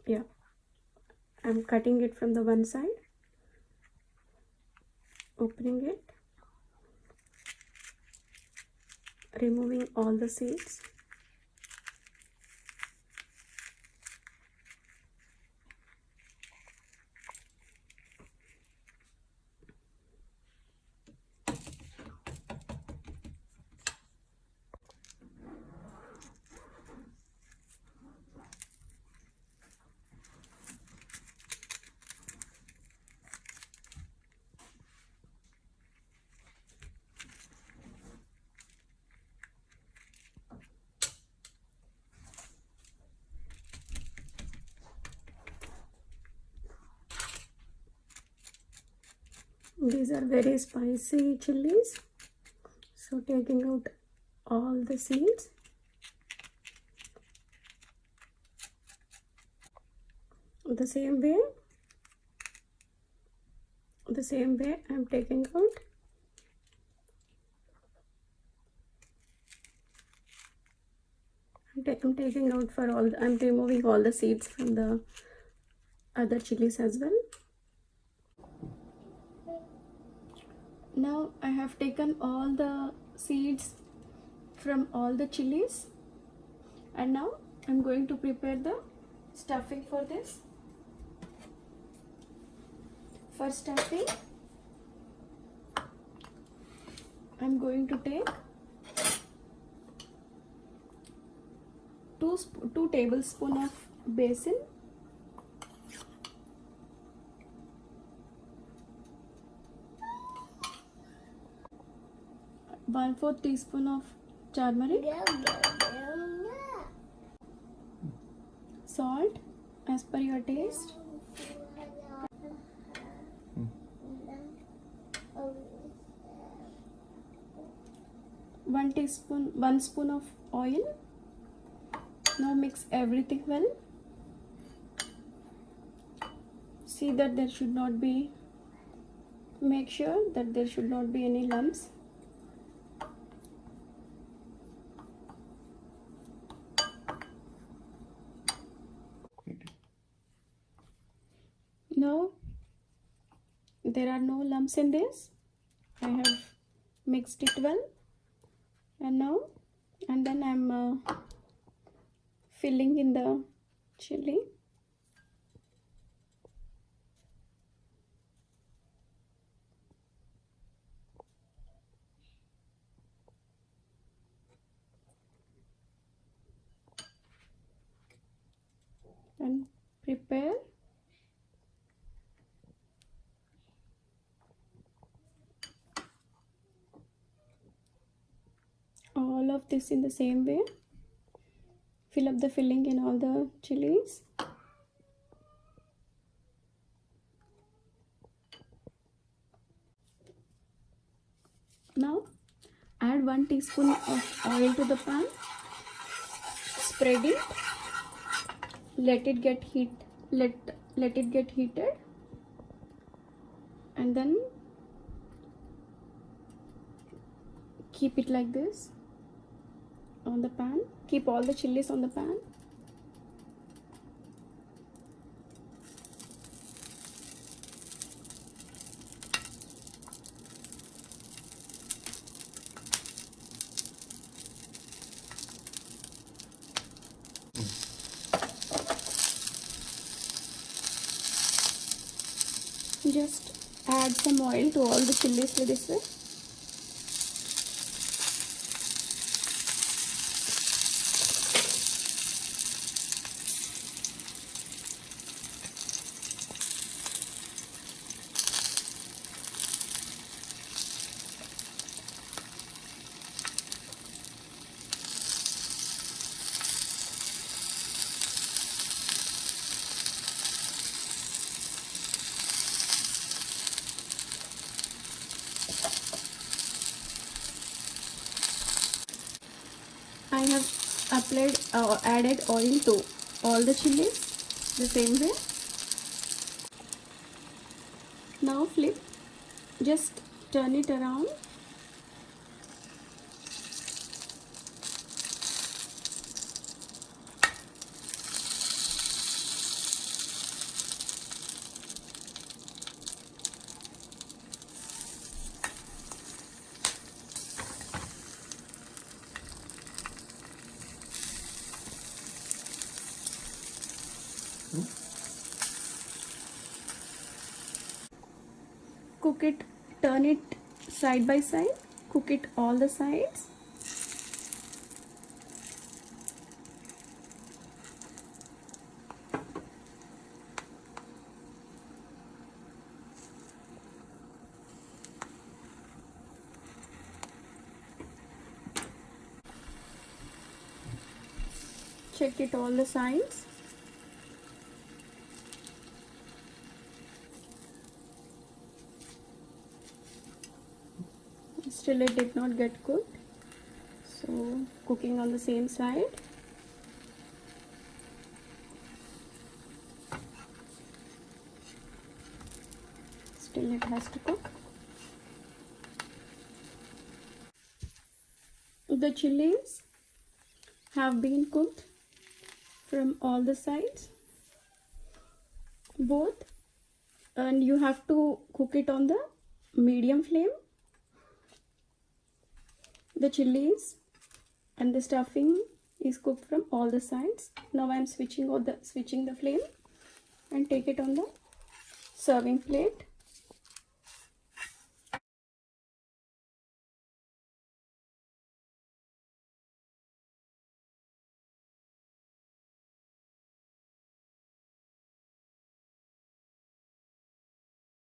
Yeah, I'm cutting it from the one side, opening it, removing all the seeds. These are very spicy chilies, so taking out all the seeds. The same way I'm taking out. I'm taking out for all. I'm removing all the seeds from the other chilies as well. Now I have taken all the seeds from all the chilies, and now I'm going to prepare the stuffing for this. For stuffing, I'm going to take 2 tablespoons of besan, 1/4 teaspoon of turmeric, salt as per your taste, 1 spoon of oil. Now mix everything well. See that there should not be, make sure that there should not be any lumps. Now there are no lumps in this. I have mixed it well, and then I'm filling in the chili. And prepare all of this in the same way. Fill up the filling in all the chilies. Now add 1 teaspoon of oil to the pan. Spread it. Let it get heated, and then keep it like this on the pan. Keep all the chilies on the pan. Just add some oil to all the chilies like this way. I have added oil to all the chilies the same way. Now flip, just turn it around. cook it, turn it side by side, cook it all the sides. Check it all the sides. Still it did not get cooked, so cooking on the same side. Still it has to cook. The chilies have been cooked from all the sides, both, and you have to cook it on the medium flame. The chilies and the stuffing is cooked from all the sides. Now I am switching the flame and take it on the serving plate.